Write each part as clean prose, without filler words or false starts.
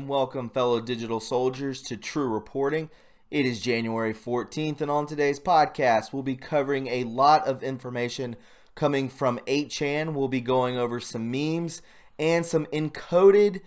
welcome fellow digital soldiers to True Reporting. It is January 14th, and on today's podcast, we'll be covering a lot of information coming from 8chan. We'll be going over some memes and some encoded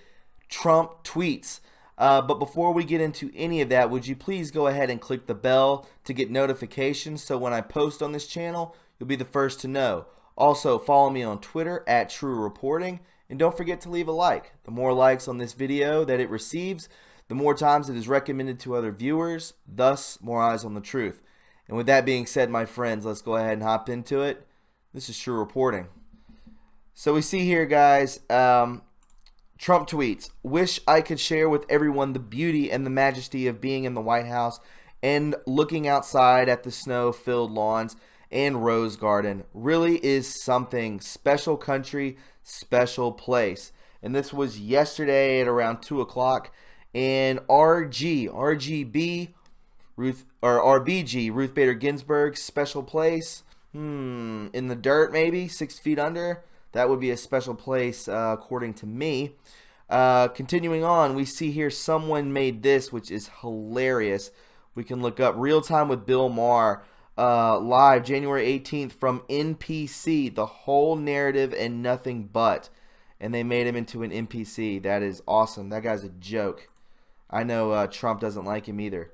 Trump tweets. But before we get into any of that, would you please go ahead and click the bell to get notifications so when I post on this channel, you'll be the first to know. Also, follow me on Twitter at True Reporting. And don't forget to leave a like. The more likes on this video that it receives, the more times it is recommended to other viewers, thus more eyes on the truth. And with that being said, my friends, let's go ahead and hop into it. This is True Reporting. So we see here, guys, Trump tweets, "Wish I could share with everyone the beauty and the majesty of being in the White House and looking outside at the snow-filled lawns and Rose Garden. Really is something. Special country, special place." And this was yesterday at around 2 o'clock. And RBG, Ruth Bader Ginsburg, special place. In the dirt, maybe 6 feet under. That would be a special place, according to me. Continuing on, we see here someone made this, which is hilarious. We can look up Real Time with Bill Maher. Live January 18th from NPC, the whole narrative and nothing but. And they made him into an NPC. That is awesome. That guy's a joke. I know Trump doesn't like him either.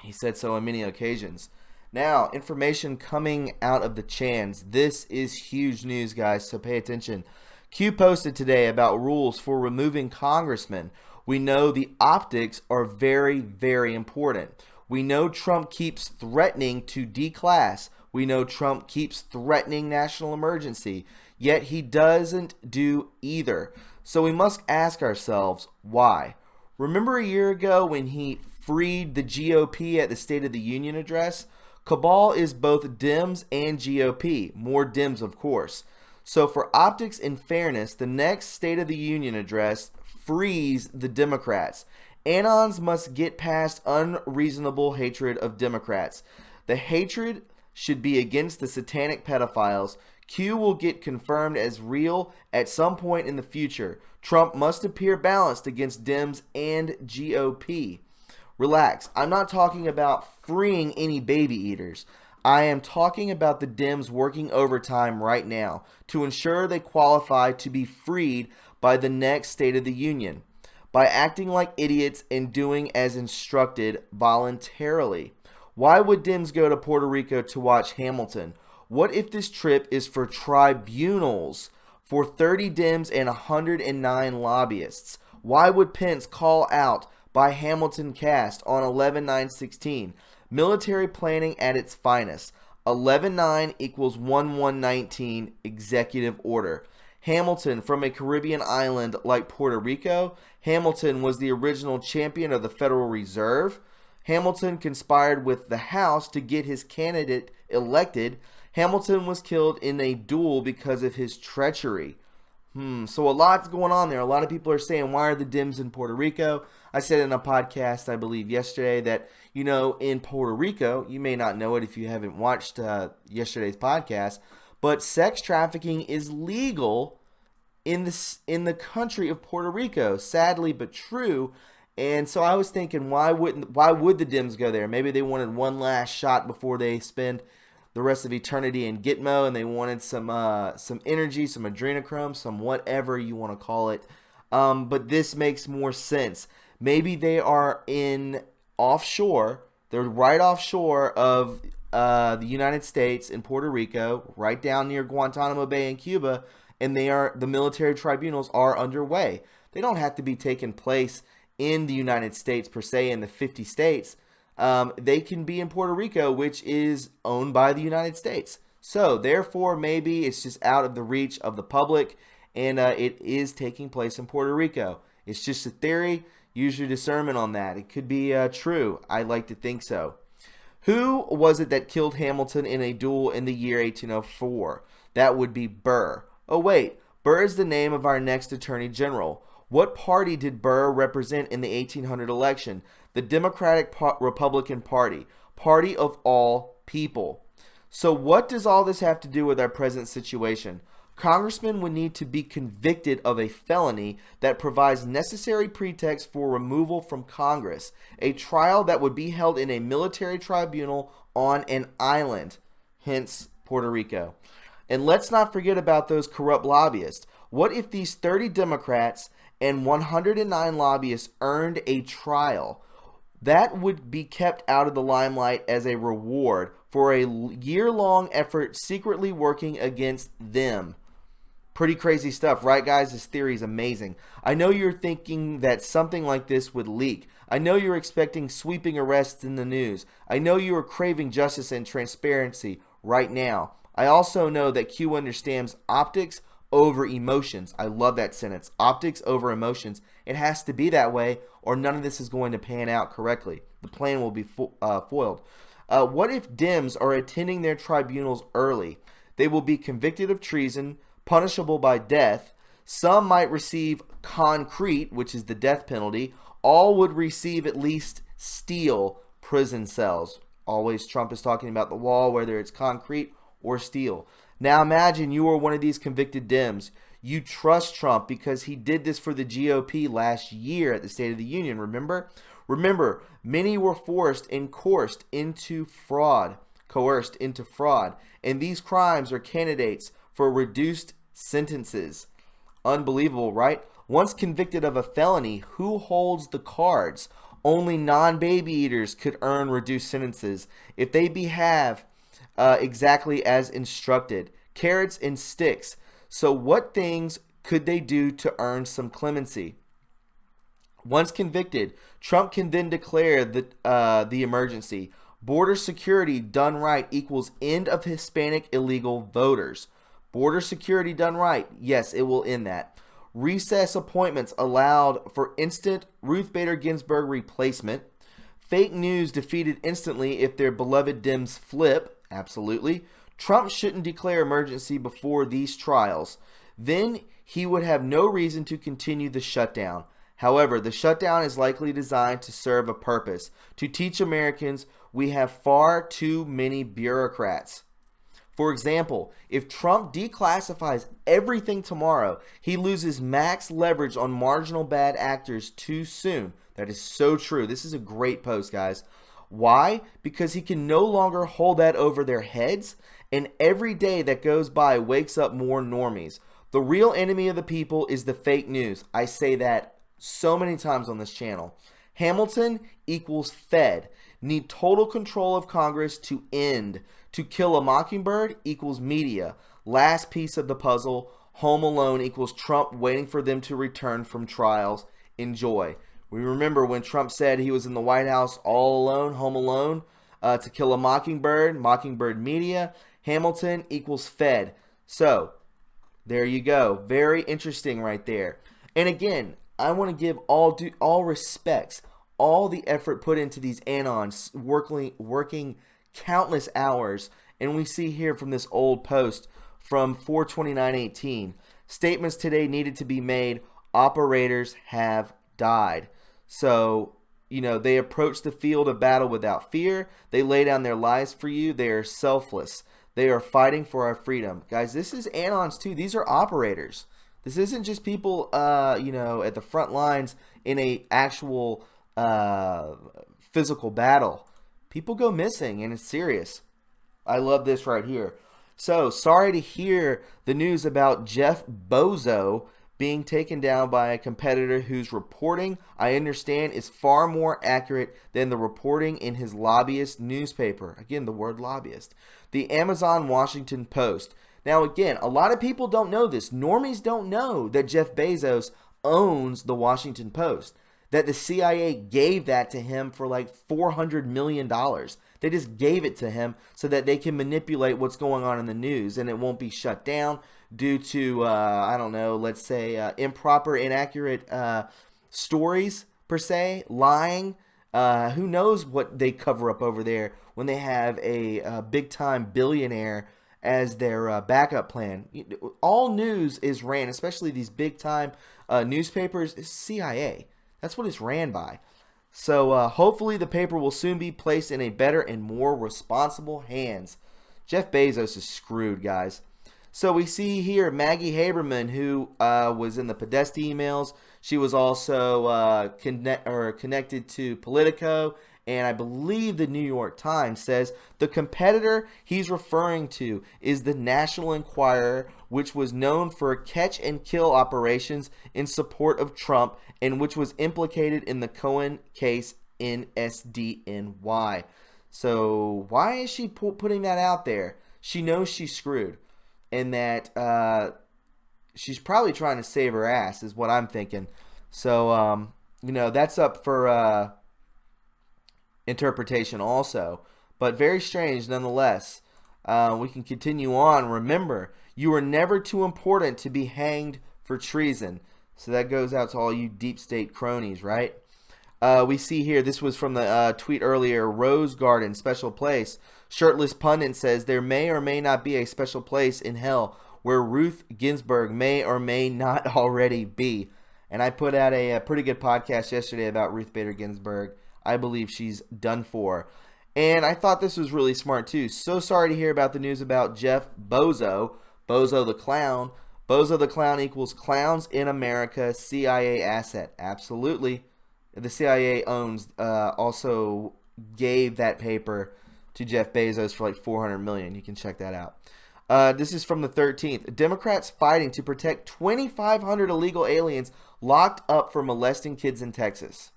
He said so on many occasions. Now, information coming out of the Chans. This is huge news, guys, so pay attention. Q posted today about rules for removing congressmen. We know the optics are very, very important. We know Trump keeps threatening to declass. We know Trump keeps threatening national emergency. Yet he doesn't do either. So we must ask ourselves, why? Remember a year ago when he freed the GOP at the State of the Union address? Cabal is both Dems and GOP. More Dems, of course. So for optics and fairness, the next State of the Union address frees the Democrats. Anons must get past unreasonable hatred of Democrats. The hatred should be against the satanic pedophiles. Q will get confirmed as real at some point in the future. Trump must appear balanced against Dems and GOP. Relax. I'm not talking about freeing any baby eaters. I am talking about the Dems working overtime right now to ensure they qualify to be freed by the next State of the Union, by acting like idiots and doing as instructed voluntarily. Why would Dems go to Puerto Rico to watch Hamilton? What if this trip is for tribunals for 30 Dems and 109 lobbyists? Why would Pence call out by Hamilton cast on 11/9/16? Military planning at its finest. 11/9 equals 1119 executive order. Hamilton from a Caribbean island like Puerto Rico. Hamilton was the original champion of the Federal Reserve. Hamilton conspired with the House to get his candidate elected. Hamilton was killed in a duel because of his treachery. So a lot's going on there. A lot of people are saying, why are the Dems in Puerto Rico? I said in a podcast, I believe yesterday, that, in Puerto Rico, you may not know it if you haven't watched yesterday's podcast, but sex trafficking is legal in the country of Puerto Rico, sadly but true. And so I was thinking, why would the Dems go there? Maybe they wanted one last shot before they spend the rest of eternity in Gitmo, and they wanted some energy, some adrenochrome, some whatever you want to call it. But this makes more sense. Maybe they are in offshore. They're right offshore of the United States in Puerto Rico, right down near Guantanamo Bay in Cuba, and the military tribunals are underway. They don't have to be taking place in the United States per se, in the 50 states. They can be in Puerto Rico, which is owned by the United States. So therefore, maybe it's just out of the reach of the public, and it is taking place in Puerto Rico. It's just a theory. Use your discernment on that. It could be true. I like to think so. Who was it that killed Hamilton in a duel in the year 1804? That would be Burr. Oh wait, Burr is the name of our next Attorney General. What party did Burr represent in the 1800 election? The Democratic Republican Party. Party of all people. So what does all this have to do with our present situation? Congressmen would need to be convicted of a felony that provides necessary pretext for removal from Congress, a trial that would be held in a military tribunal on an island, hence Puerto Rico. And let's not forget about those corrupt lobbyists. What if these 30 Democrats and 109 lobbyists earned a trial? That would be kept out of the limelight as a reward for a year-long effort secretly working against them. Pretty crazy stuff, right, guys? This theory is amazing. I know you're thinking that something like this would leak. I know you're expecting sweeping arrests in the news. I know you are craving justice and transparency right now. I also know that Q understands optics over emotions. I love that sentence. Optics over emotions. It has to be that way, or none of this is going to pan out correctly. The plan will be foiled. What if Dems are attending their tribunals early? They will be convicted of treason, punishable by death. Some might receive concrete, which is the death penalty. All would receive at least steel prison cells. Always Trump is talking about the wall, whether it's concrete or steel. Now imagine you are one of these convicted Dems. You trust Trump because he did this for the GOP last year at the State of the Union, remember? Remember, many were forced and coerced into fraud, and these crimes are candidates for reduced sentences. Unbelievable, right? Once convicted of a felony, who holds the cards? Only non-baby eaters could earn reduced sentences if they behave exactly as instructed. Carrots and sticks. So what things could they do to earn some clemency? Once convicted, Trump can then declare the emergency. Border security done right equals end of Hispanic illegal voters. Border security done right, yes, it will end that. Recess appointments allowed for instant Ruth Bader Ginsburg replacement. Fake news defeated instantly if their beloved Dems flip. Absolutely. Trump shouldn't declare emergency before these trials. Then he would have no reason to continue the shutdown. However, the shutdown is likely designed to serve a purpose, to teach Americans we have far too many bureaucrats. For example, if Trump declassifies everything tomorrow, he loses max leverage on marginal bad actors too soon. That is so true. This is a great post, guys. Why? Because he can no longer hold that over their heads, and every day that goes by wakes up more normies. The real enemy of the people is the fake news. I say that so many times on this channel. Hamilton equals Fed. Need total control of Congress to end. To Kill a Mockingbird equals media. Last piece of the puzzle. Home Alone equals Trump waiting for them to return from trials. Enjoy. We remember when Trump said he was in the White House all alone, Home Alone. To Kill a Mockingbird, Mockingbird media. Hamilton equals Fed. So, there you go. Very interesting right there. And again, I want to give all respects, all the effort put into these anons, working countless hours. And we see here from this old post from 4/29/18, statements today needed to be made. Operators have died. So, they approach the field of battle without fear. They lay down their lives for you. They are selfless. They are fighting for our freedom. Guys, this is anons too. These are operators. This isn't just people, at the front lines in a actual physical battle. People go missing, and it's serious. I love this right here. So, sorry to hear the news about Jeff Bozo being taken down by a competitor whose reporting, I understand, is far more accurate than the reporting in his lobbyist newspaper. Again, the word lobbyist. The Amazon Washington Post. Now, again, a lot of people don't know this. Normies don't know that Jeff Bezos owns the Washington Post, that the CIA gave that to him for like $400 million. They just gave it to him so that they can manipulate what's going on in the news, and it won't be shut down due to, let's say improper, inaccurate stories, per se, lying. Who knows what they cover up over there when they have a big-time billionaire as their backup plan. All news is ran, especially these big-time newspapers, is CIA. That's what it's ran by. So hopefully the paper will soon be placed in a better and more responsible hands. Jeff Bezos is screwed, guys. So we see here Maggie Haberman, who was in the Podesta emails. She was also connected to Politico, and I believe the New York Times says the competitor he's referring to is the National Enquirer, which was known for catch and kill operations in support of Trump and which was implicated in the Cohen case in SDNY. So why is she putting that out there? She knows she's screwed, and that she's probably trying to save her ass is what I'm thinking. So, that's up for interpretation also, but very strange nonetheless. We can continue on. Remember, you are never too important to be hanged for treason. So that goes out to all you deep state cronies, right? We see here, this was from the tweet earlier, Rose Garden, special place. Shirtless Pundit says, there may or may not be a special place in hell where Ruth Ginsburg may or may not already be. And I put out a pretty good podcast yesterday about Ruth Bader Ginsburg. I believe she's done for. And I thought this was really smart too. So sorry to hear about the news about Jeff Bozo the clown. Bozo the clown equals clowns in America, CIA asset. Absolutely. The CIA also gave that paper to Jeff Bezos for like $400 million. You can check that out. This is from the 13th. Democrats fighting to protect 2,500 illegal aliens locked up for molesting kids in Texas.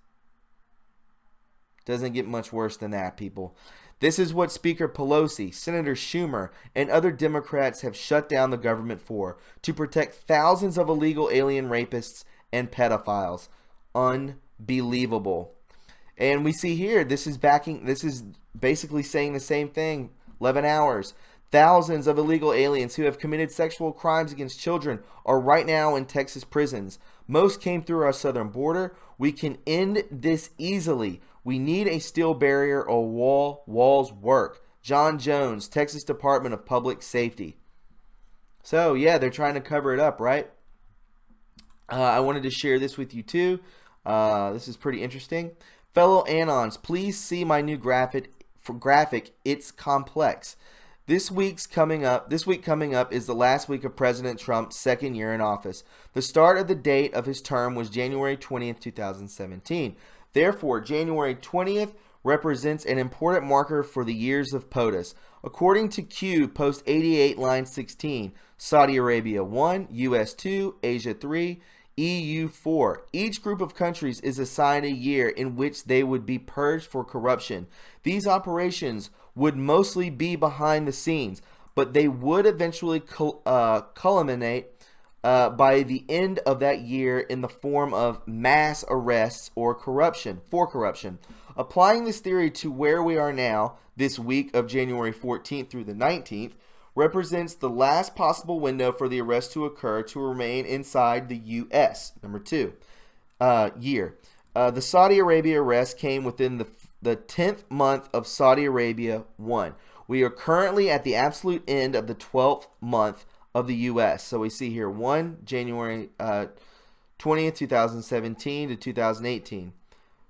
Doesn't get much worse than that, people. This is what Speaker Pelosi, Senator Schumer, and other Democrats have shut down the government for, to protect thousands of illegal alien rapists and pedophiles. Unbelievable. And we see here, this is basically saying the same thing. 11 hours. Thousands of illegal aliens who have committed sexual crimes against children are right now in Texas prisons. Most came through our southern border. We can end this easily. We need a steel barrier or wall. Walls work. John Jones, Texas Department of Public Safety. So, yeah, they're trying to cover it up, right? I wanted to share this with you, too. This is pretty interesting. Fellow Anons, please see my new graphic. It's complex. This week coming up is the last week of President Trump's second year in office. The start of the date of his term was January 20th, 2017. Therefore, January 20th represents an important marker for the years of POTUS. According to Q, post 88, line 16, Saudi Arabia 1, US 2, Asia 3, EU 4. Each group of countries is assigned a year in which they would be purged for corruption. These operations would mostly be behind the scenes, but they would eventually culminate by the end of that year in the form of mass arrests or corruption. Applying this theory to where we are now, this week of January 14th through the 19th, represents the last possible window for the arrest to occur to remain inside the U.S. Number 2, year. The Saudi Arabia arrest came within the 10th month of Saudi Arabia 1. We are currently at the absolute end of the 12th month of the U.S. So we see here 1, January 20th, 2017 to 2018.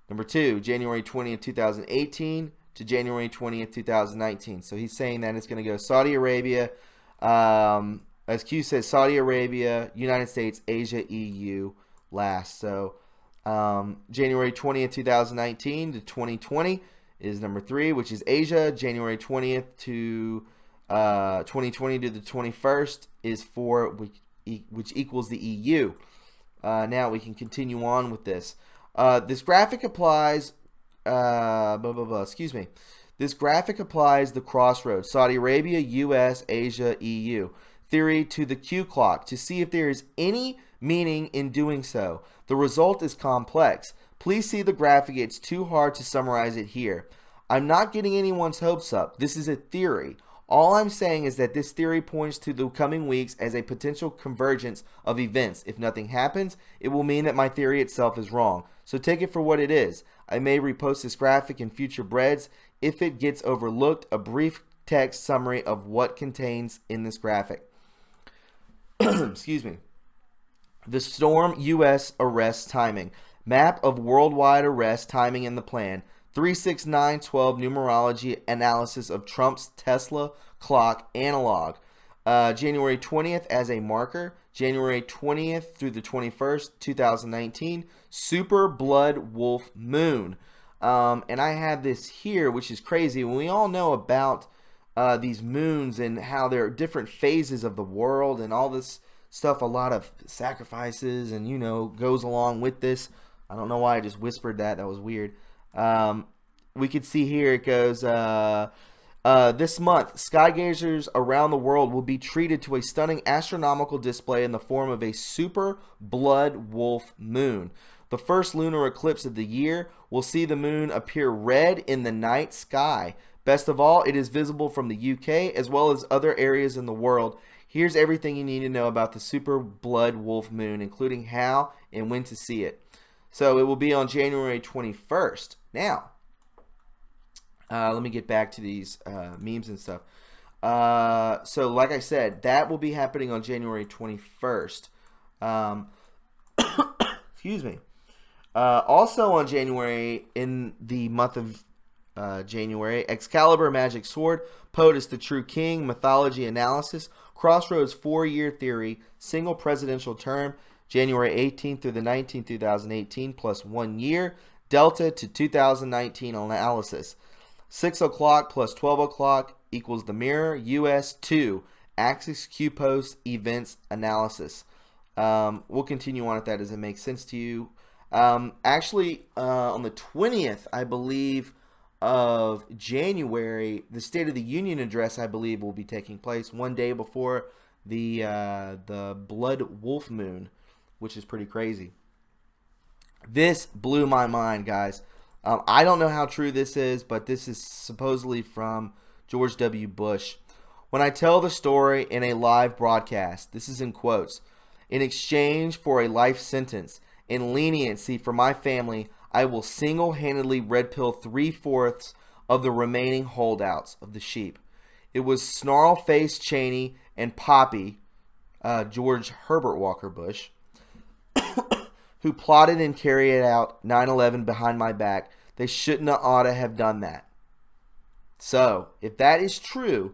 Number 2, January 20th, 2018 to January 20th, 2019. So he's saying that it's going to go Saudi Arabia, as Q says, Saudi Arabia, United States, Asia, EU last. So January 20th, 2019 to 2020 is number 3, which is Asia. January 20th to 2020 to the 21st is 4, which equals the EU. Now we can continue on with this. This graphic applies. This graphic applies the crossroads: Saudi Arabia, U.S., Asia, EU theory to the Q clock to see if there is any meaning in doing so. The result is complex. Please see the graphic. It's too hard to summarize it here. I'm not getting anyone's hopes up. This is a theory. All I'm saying is that this theory points to the coming weeks as a potential convergence of events. If nothing happens, it will mean that my theory itself is wrong. So take it for what it is. I may repost this graphic in future breads. If it gets overlooked, a brief text summary of what contains in this graphic. Excuse me. The storm U.S. arrest timing. Map of worldwide arrest timing in the plan. 36912 numerology analysis of Trump's Tesla clock analog. January 20th as a marker. January 20th through the 21st, 2019, Super Blood Wolf Moon. And I have this here, which is crazy. We all know about these moons and how there are different phases of the world and all this stuff. A lot of sacrifices and, goes along with this. I don't know why I just whispered that. That was weird. We could see here it goes... this month, skygazers around the world will be treated to a stunning astronomical display in the form of a super blood wolf moon. The first lunar eclipse of the year will see the moon appear red in the night sky. Best of all, it is visible from the UK as well as other areas in the world. Here's everything you need to know about the super blood wolf moon, including how and when to see it. So it will be on January 21st. Now, let me get back to these memes and stuff. So like I said, that will be happening on January 21st. Excuse me. Also on January, in the month of January, Excalibur Magic Sword, POTUS the True King, Mythology Analysis, Crossroads 4-year Theory, Single Presidential Term, January 18th through the 19th, 2018, plus 1 year, Delta to 2019 Analysis. 6 o'clock plus 12 o'clock equals the mirror. US 2. Axis Q-Post Events Analysis. We'll continue on at that as it makes sense to you. Actually, on the 20th, I believe, of January, the State of the Union address, I believe, will be taking place one day before the Blood Wolf Moon, which is pretty crazy. This blew my mind, guys. I don't know how true this is, but this is supposedly from George W. Bush. When I tell the story in a live broadcast, this is in quotes, in exchange for a life sentence and leniency for my family, I will single-handedly red pill 3/4 of the remaining holdouts of the sheep. It was snarl-faced Cheney and Poppy, George Herbert Walker Bush, who plotted and carried out 9/11 behind my back. They shouldn't have ought to have done that. So, if that is true,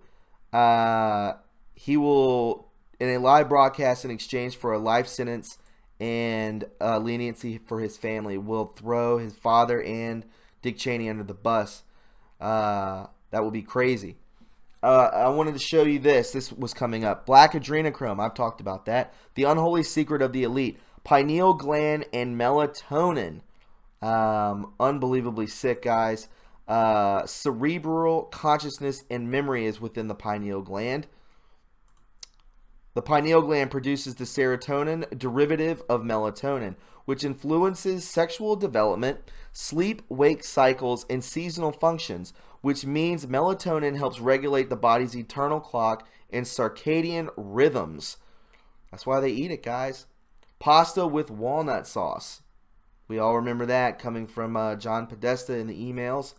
he will, in a live broadcast in exchange for a life sentence and leniency for his family, will throw his father and Dick Cheney under the bus. That will be crazy. I wanted to show you this. This was coming up. Black adrenochrome. I've talked about that. The unholy secret of the elite. Pineal gland and melatonin. Unbelievably sick, guys. Cerebral consciousness and memory is within the pineal gland. The pineal gland produces the serotonin derivative of melatonin, which influences sexual development, sleep-wake cycles, and seasonal functions, which means melatonin helps regulate the body's internal clock and circadian rhythms. That's why they eat it, guys. Pasta with walnut sauce. We all remember that coming from John Podesta in the emails.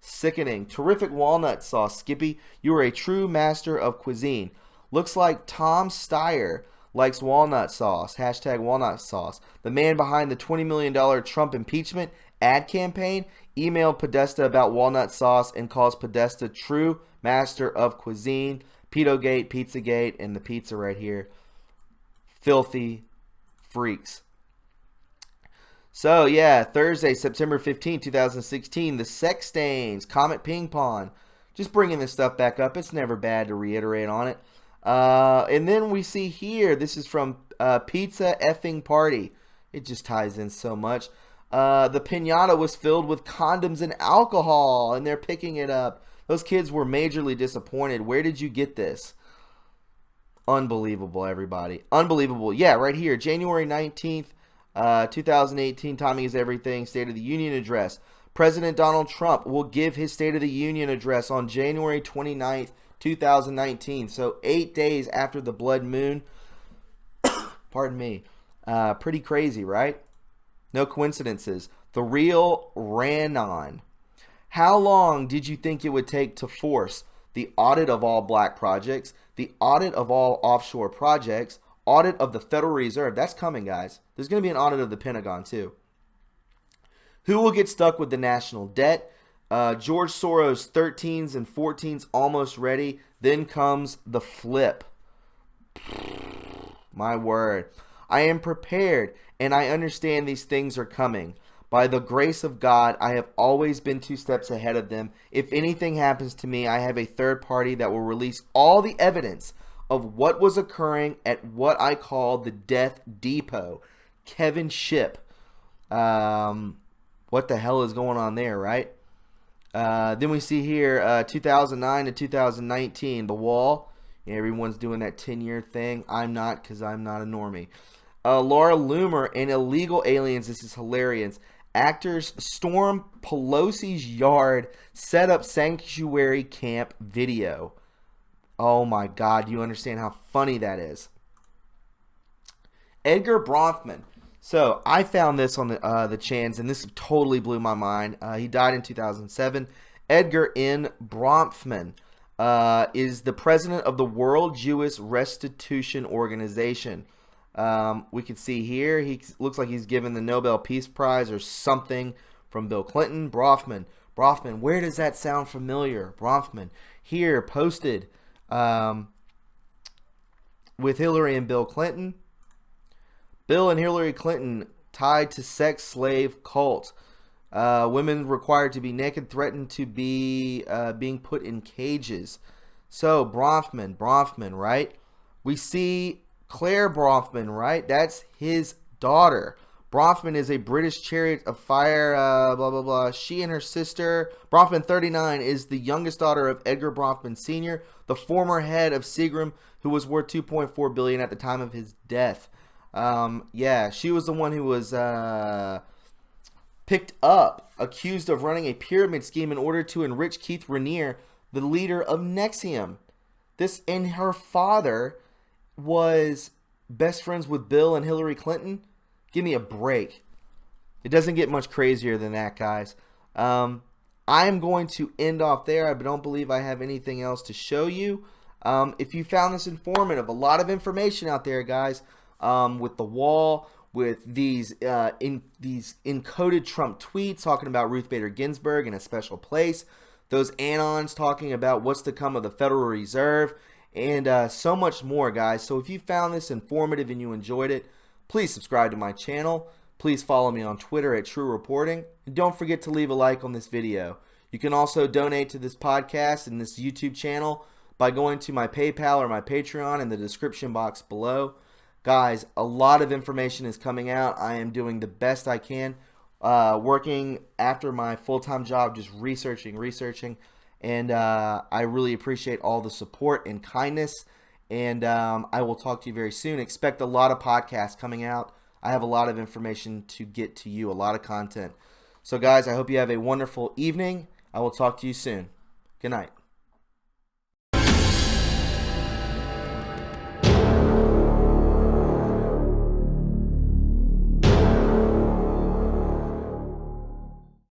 Sickening. Terrific walnut sauce, Skippy. You are a true master of cuisine. Looks like Tom Steyer likes walnut sauce. Hashtag walnut sauce. The man behind the $20 million Trump impeachment ad campaign emailed Podesta about walnut sauce and calls Podesta true master of cuisine. Pedogate, Pizzagate, and the pizza right here. Filthy freaks. So, yeah, Thursday, September 15, 2016, the sex stains, Comet Ping Pong. Just bringing this stuff back up. It's never bad to reiterate on it. And then we see here, this is from Pizza Effing Party. It just ties in so much. The piñata was filled with condoms and alcohol, and they're picking it up. Those kids were majorly disappointed. Where did you get this? Unbelievable, everybody. Unbelievable. Yeah, right here, January 19th, 2018, timing is everything, State of the Union address. President Donald Trump will give his State of the Union address on January 29th, 2019. So 8 days after the blood moon. Pardon me. Pretty crazy, right? No coincidences. The real ran on. How long did you think it would take to force the audit of all black projects, the audit of all offshore projects, audit of the Federal Reserve? That's coming, guys. There's going to be an audit of the Pentagon, too. Who will get stuck with the national debt? George Soros' 13s and 14s almost ready. Then comes the flip. My word. I am prepared, and I understand these things are coming. By the grace of God, I have always been 2 steps ahead of them. If anything happens to me, I have a third party that will release all the evidence of what was occurring at what I call the Death Depot. Kevin Shipp. What the hell is going on there, right? Then we see here 2009 to 2019, The Wall. Yeah, everyone's doing that 10-year thing. I'm not, because I'm not a normie. Laura Loomer and illegal aliens. This is hilarious. Actors storm Pelosi's yard, set up sanctuary camp video. Oh my God, do you understand how funny that is? Edgar Bronfman. So I found this on the Chans, and this totally blew my mind. He died in 2007. Edgar N. Bronfman is the president of the World Jewish Restitution Organization. We can see here, he looks like he's given the Nobel Peace Prize or something from Bill Clinton. Bronfman, where does that sound familiar? Bronfman, here, posted with Hillary and Bill Clinton. Bill and Hillary Clinton tied to sex slave cult. Women required to be naked, threatened to be being put in cages. So, Bronfman, right? We see Claire Bronfman, right? That's his daughter. Bronfman is a British chariot of fire, blah, blah, blah. She and her sister, Bronfman 39, is the youngest daughter of Edgar Bronfman Sr., the former head of Seagram, who was worth $2.4 billion at the time of his death. Yeah, she was the one who was picked up, accused of running a pyramid scheme in order to enrich Keith Raniere, the leader of Nexium. And her father was best friends with Bill and Hillary Clinton. Give me a break. It doesn't get much crazier than that, guys. I am going to end off there. I don't believe I have anything else to show you. If you found this informative, a lot of information out there, guys, with The Wall, with these encoded Trump tweets talking about Ruth Bader Ginsburg in a special place, those anons talking about what's to come of the Federal Reserve, and so much more, guys. So if you found this informative and you enjoyed it, please subscribe to my channel. Please follow me on Twitter at True Reporting. And don't forget to leave a like on this video. You can also donate to this podcast and this YouTube channel by going to my PayPal or my Patreon in the description box below. Guys, a lot of information is coming out. I am doing the best I can, working after my full-time job, just researching. And I really appreciate all the support and kindness. And I will talk to you very soon. Expect a lot of podcasts coming out. I have a lot of information to get to you, a lot of content. So guys, I hope you have a wonderful evening. I will talk to you soon. Good night.